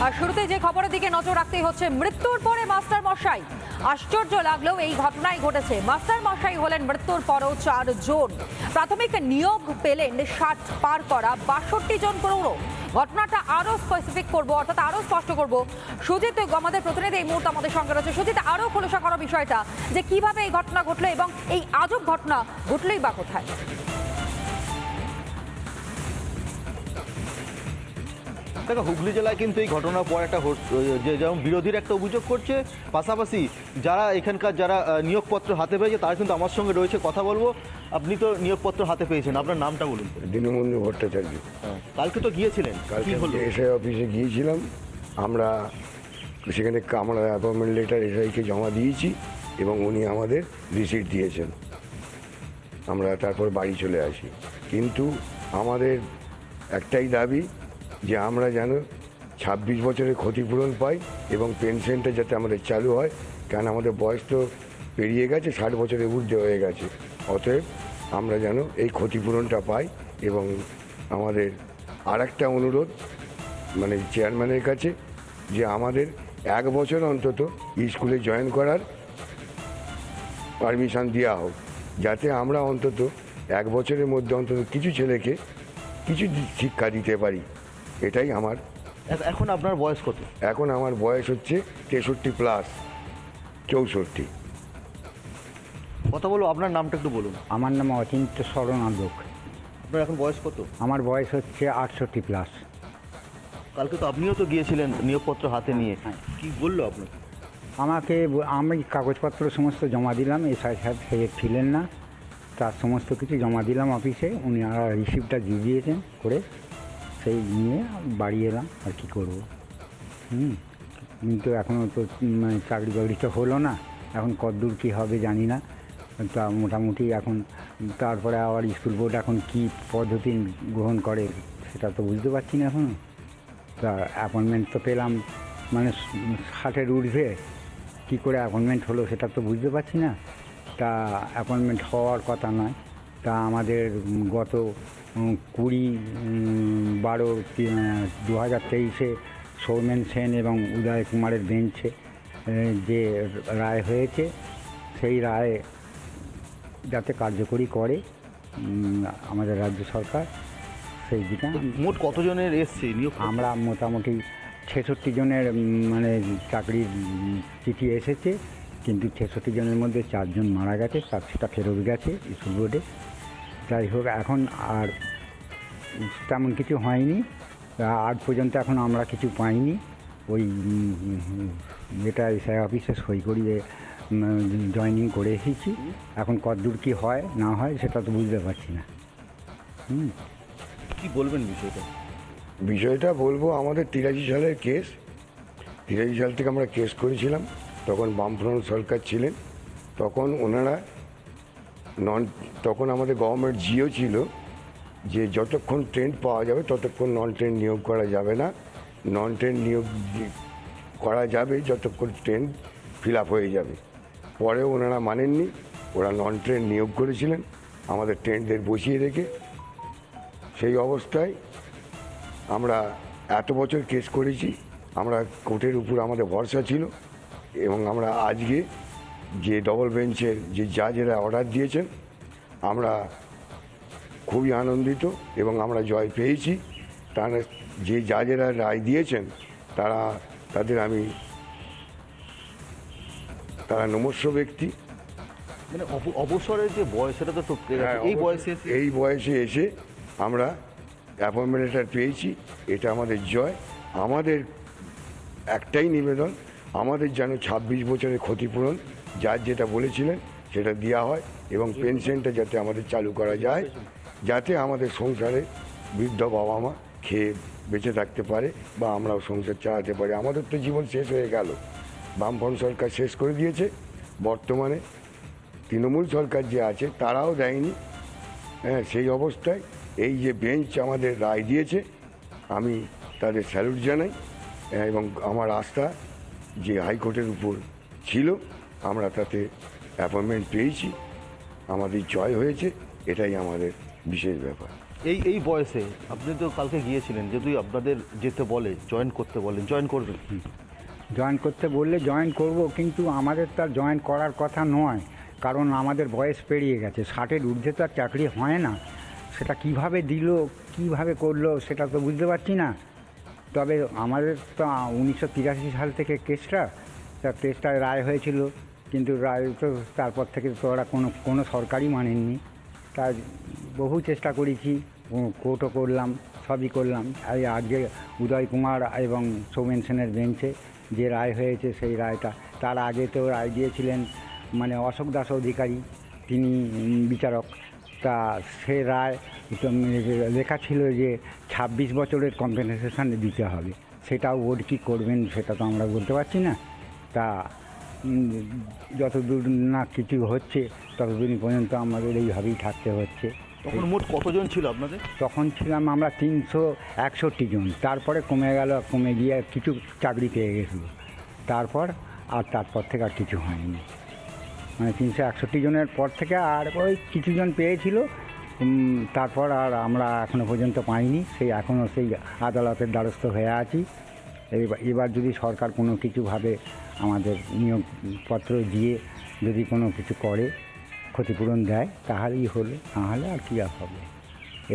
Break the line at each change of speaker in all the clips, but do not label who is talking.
আর শুরুতে যে খবরের দিকে নজর রাখতেই হচ্ছে, মৃত্যুর পরে মাস্টার মশাই। আশ্চর্য লাগলেও এই ঘটনাই ঘটেছে। মাস্টার মশাই হলেন মৃত্যুর পরও 4 জন। প্রাথমিক নিয়োগ পেলেন 60 পার করা 62 জন প্রৌঢ়। ঘটনাটা আরো স্পেসিফিক করবো, অর্থাৎ আরো স্পষ্ট করবো। সুজিত, আমাদের প্রতিনিধি এই মুহূর্তে আমাদের সঙ্গে রয়েছে। সুজিত, আরো খোলসা করো বিষয়টা, যে কিভাবে এই ঘটনা ঘটলো এবং এই আজব ঘটনা ঘটলোই বা কোথায়?
দেখো, হুগলি জেলায় কিন্তু এই ঘটনার পর একটা যেমন বিরোধীর একটা অভিযোগ করছে, পাশাপাশি যারা এখানকার যারা নিয়োগপত্র হাতে পেয়েছে তারা কিন্তু আমার সঙ্গে রয়েছে, কথা বলবো। আপনি তো নিয়োগপত্র হাতে পেয়েছেন, আপনার নামটা বলুন।
দীনবন্ধু ভট্টাচার্য।
কালকে তো গিয়েছিলেন,
কালকে এসআই অফিসে গিয়েছিলাম। আমরা সেখানে আমরা অ্যাপয়েন্টমেন্ট লেটার এসআইকে জমা দিয়েছি এবং উনি আমাদের রিসিট দিয়েছেন। আমরা তারপর বাড়ি চলে আসি। কিন্তু আমাদের একটাই দাবি যে আমরা যেন 26 বছরের ক্ষতিপূরণ পাই এবং পেনশনটা যাতে আমাদের চালু হয়, কারণ আমাদের বয়স তো পেরিয়ে গেছে, 60 বছরের ঊর্ধ্বে হয়ে গেছে। অতএব আমরা যেন এই ক্ষতিপূরণটা পাই। এবং আমাদের আর একটা অনুরোধ মানে চেয়ারম্যানের কাছে, যে আমাদের 1 বছর অন্তত স্কুলে জয়েন করার পারমিশন দেওয়া হোক, যাতে আমরা অন্তত 1 বছরের মধ্যে অন্তত কিছু ছেলেকে কিছু শিক্ষা দিতে পারি। এটাই আমার।
এখন আপনার বয়স কত?
এখন আমার বয়স হচ্ছে 63 প্লাস 64।
কথা বলবো, আপনার নামটা একটু বলুন।
আমার নাম অচিন্ত্য শরণ আলোক।
আপনার এখন বয়স কত?
আমার বয়স হচ্ছে 68 প্লাস।
কালকে তো আপনিও তো গিয়েছিলেন নিয়োগপত্র হাতে নিয়ে, কি বললো আপনাকে?
আমি কাগজপত্র সমস্ত জমা দিলাম। এসআই সাহেব সে ছিলেন না, তার সমস্ত কিছু জমা দিলাম অফিসে। উনি আর রিসিপ্টটা দিয়ে দিয়েছেন করে, সেই নিয়ে বাড়ি এলাম। আর কী করবো? কিন্তু এখনও তো মানে চাকরি বাকরি তো হলো না। এখন কতদূর কী হবে জানি না। তা মোটামুটি এখন তারপরে আবার স্কুল বোর্ড এখন কী পদ্ধতি গ্রহণ করে সেটা তো বুঝতে পারছি না এখনও। তা অ্যাপয়েন্টমেন্ট তো পেলাম মানে 60-এর ঊর্ধ্বে, কী করে অ্যাপয়েন্টমেন্ট হলো সেটা তো বুঝতে পারছি না। তা অ্যাপয়েন্টমেন্ট হওয়ার কথা নয়। তা আমাদের গত 20/12/2023 সৌমেন সেন এবং উদয় কুমারের বেঞ্চে যে রায় হয়েছে, সেই রায় যাতে কার্যকরী করে আমাদের রাজ্য সরকার, সেই দিকে।
মোট কতজনের এসছে নিয়োগ?
আমরা মোটামুটি 66 জনের মানে চাকরির চিঠি এসেছে, কিন্তু 66 জনের মধ্যে 4 জন মারা গেছে, সেটা ফেরত গেছে স্কুল বোর্ডে। যাই হোক, এখন আর তেমন কিছু হয়নি আজ পর্যন্ত। এখন আমরা কিছু পাইনি। ওই যেটা এসআই অফিসে সই করিয়ে জয়েনিং করে এসেছি। এখন কতদূর কী হয় না হয় সেটা তো বুঝতে পারছি না।
কি বলবেন
বিষয়টা বলবো, আমাদের 83 সালের কেস। 83 সাল থেকে আমরা কেস করেছিলাম। তখন বামফ্রন্ট সরকার ছিলেন। তখন ওনারা তখন আমাদের গভর্নমেন্ট জিও ছিল যে যতক্ষণ ট্রেন্ড পাওয়া যাবে ততক্ষণ নন ট্রেন্ড নিয়োগ করা যাবে না। নন ট্রেন্ড নিয়োগ করা যাবে যতক্ষণ ট্রেন্ড ফিল আপ হয়ে যাবে। পরেও ওনারা মানেননি, ওরা নন ট্রেন্ড নিয়োগ করেছিলেন আমাদের ট্রেন্ডদের বসিয়ে রেখে। সেই অবস্থায় আমরা এত বছর কেস করেছি। আমরা কোর্টের উপর আমাদের ভরসা ছিল এবং আমরা আজকে যে ডবল বেঞ্চের যে জাজেরা অর্ডার দিয়েছেন, আমরা খুবই আনন্দিত এবং আমরা জয় পেয়েছি। তারা যে জাজেরা রায় দিয়েছেন তারা নমস্য ব্যক্তি।
মানে অবসরের যে বয়স, সেটা তো
এই বয়সে এসে আমরা অ্যাপয়েন্টমেন্ট লেটার পেয়েছি, এটা আমাদের জয়। আমাদের একটাই নিবেদন, আমাদের যেন 26 বছরের ক্ষতিপূরণ যার যেটা বলেছিলেন সেটা দেওয়া হয় এবং পেনশনটা যাতে আমাদের চালু করা যায়, যাতে আমাদের সংসারে বৃদ্ধ বাবা মা খেয়ে বেঁচে থাকতে পারে বা আমরাও সংসার চালাতে পারি। আমাদের তো জীবন শেষ হয়ে গেল, বামফ্রন্ট সরকার শেষ করে দিয়েছে। বর্তমানে তৃণমূল সরকার যে আছে তারাও দেয়নি। সেই অবস্থায় এই যে বেঞ্চ আমাদের রায় দিয়েছে, আমি তাদের স্যালুট জানাই এবং আমার আস্থা যে হাইকোর্টের উপর ছিল, আমরা তাতে অ্যাপয়েন্টমেন্ট পেয়েছি, আমাদের জয় হয়েছে, এটাই আমাদের বিশেষ ব্যাপার।
এই বয়সে আপনি তো কালকে গিয়েছিলেন, যদি আপনাদের যেতে বলে জয়েন করতে বলেন, জয়েন করবেন?
জয়েন করতে বললে জয়েন করব, কিন্তু আমাদের তো আর জয়েন করার কথা নয়, কারণ আমাদের বয়স পেরিয়ে গেছে। 60-এর ঊর্ধ্বে তো আর চাকরি হয় না। সেটা কিভাবে দিল, কিভাবে করলো, সেটা তো বুঝতে পারছি না। তবে আমাদের তো 1983 সাল থেকে কেসটা রায় হয়েছিল, কিন্তু রায় তো তারপর থেকে তো ওরা কোনো সরকারই মানেননি। তাই বহু চেষ্টা করেছি, কোর্টও করলাম, সবই করলাম। আজকে উদয় কুমার এবং সৌমেন সেনের বেঞ্চে যে রায় হয়েছে, সেই রায়টা, তার আগে তো রায় দিয়েছিলেন মানে অশোক দাস অধিকারী, তিনি বিচারক। তা সে রায় লেখা ছিল যে 26 বছরের কম্পেনসেশন দিতে হবে। সেটাও ওর কী করবেন সেটা তো আমরা বলতে পারছি না। তা যতদূর না কিছু হচ্ছে ততদিন পর্যন্ত আমাদের এইভাবেই থাকতে হচ্ছে।
তখন মোট কতজন ছিল আপনাদের?
তখন ছিলাম আমরা 361 জন। তারপরে কমে গিয়ে কিছু চাকরি পেয়ে গেছিলো। তারপর থেকে আর কিছু হয়নি। মানে 361 জনের পর থেকে আর ওই কিছুজন পেয়েছিল, তারপর আর আমরা এখনও পর্যন্ত পাইনি। এখনও সেই আদালতের দ্বারস্থ হয়ে আছি। এবার যদি সরকার কোনো কিছুভাবে আমাদের নিয়োগপত্র দিয়ে যদি কোনো কিছু করে, ক্ষতিপূরণ দেয়, তাহলেই হলো, নাহলে আর কী আর হবে।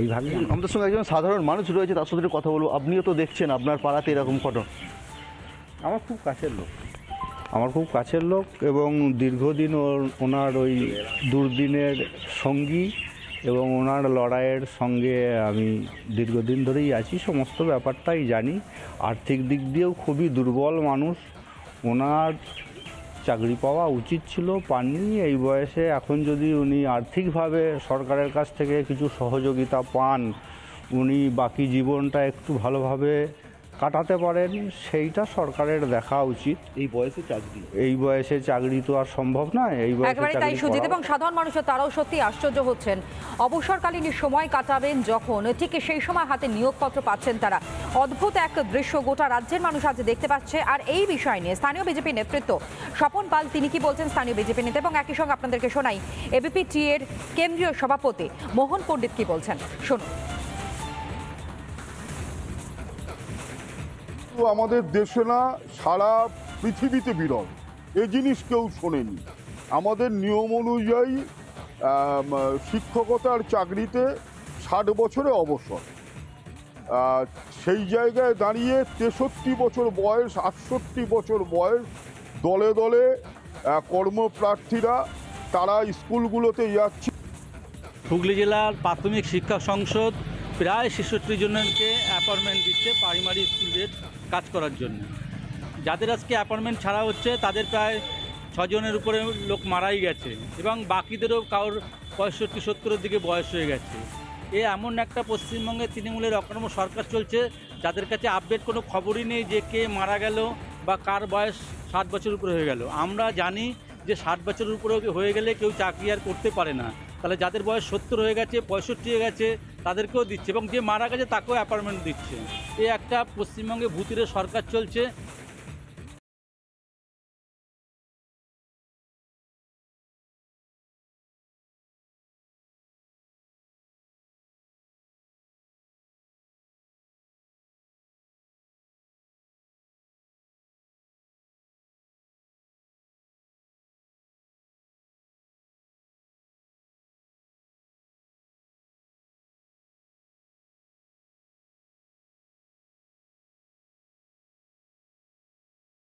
এইভাবেই
আমাদের সঙ্গে একজন সাধারণ মানুষ রয়েছে, তার সাথে কথা বলবো। আপনিও তো দেখছেন আপনার পাড়াতে এরকম ঘটনা।
আমার খুব কাছের লোক এবং দীর্ঘদিন ওনার ওই দুর্দিনের সঙ্গী এবং ওনার লড়াইয়ের সঙ্গে আমি দীর্ঘদিন ধরেই আছি, সমস্ত ব্যাপারটাই জানি। আর্থিক দিক দিয়েও খুবই দুর্বল মানুষ। ওনার চাকরি পাওয়া উচিত ছিল, পাননি। এই বয়সে এখন যদি উনি আর্থিকভাবে সরকারের কাছ থেকে কিছু সহযোগিতা পান, উনি বাকি জীবনটা একটু ভালোভাবে কাটাতে পারেন, সেইটা সরকারের দেখা উচিত। এই বয়সে চাকরি তো আর সম্ভব নয়। এই বয়সে
একেবারে তাই সুজিত, এবং সাধারণ মানুষের তারাও সত্যি আশ্চর্য হচ্ছেন। অবসরকালীন সময় কাটাবেন যখন, ঠিক সেই সময় হাতে নিয়োগপত্র পাচ্ছেন তারা। অদ্ভুত এক দৃশ্য গোটা রাজ্যের মানুষ আজ দেখতে পাচ্ছে। আর এই বিষয় নিয়ে স্থানীয় বিজেপি নেতৃত্ব স্বপন পাল তিনি কি বলছেন স্থানীয় বিজেপি নেতা, এবং একই সঙ্গে আপনাদেরকে শোনাই এবিপি এর কেন্দ্রীয় সভাপতি মোহন পণ্ডিত কি বলছেন, শুনুন।
আমাদের দেশে না, সারা পৃথিবীতে বিরল, এ জিনিস কেউ শোনেনি। আমাদের নিয়ম অনুযায়ী শিক্ষকতার চাকরিতে 60 বছরে অবসর। সেই জায়গায় দাঁড়িয়ে 63 বছর বয়স, 68 বছর বয়স, দলে দলে কর্মপ্রার্থীরা তারা স্কুলগুলোতে যাচ্ছে।
হুগলি জেলার প্রাথমিক শিক্ষা সংসদ প্রায় 66 জনকে অ্যাপয়েন্টমেন্ট দিচ্ছে প্রাইমারি স্কুলের কাজ করার জন্য। যাদের আজকে অ্যাপয়েন্টমেন্ট ছাড়া হচ্ছে তাদের প্রায় 6 জনের উপরে লোক মারাই গেছে, এবং বাকিদেরও কারোর 65-70-এর দিকে বয়স হয়ে গেছে। এমন একটা পশ্চিমবঙ্গে তৃণমূলের অকর্ম সরকার চলছে, যাদের কাছে আপডেট কোনো খবরই নেই যে কে মারা গেল বা কার বয়স 60 বছর উপরে হয়ে গেল। আমরা জানি যে 60 বছরের উপরে হয়ে গেলে কেউ চাকরি আর করতে পারে না, তাহলে যাদের বয়স 70 হয়ে গেছে, 65 হয়ে গেছে, তাদেরকেও দিচ্ছে, এবং যে মারা গেছে তাকেও অ্যাপয়েন্টমেন্ট দিচ্ছে। একটা পশ্চিমবঙ্গে ভূতিরে সরকার চলছে।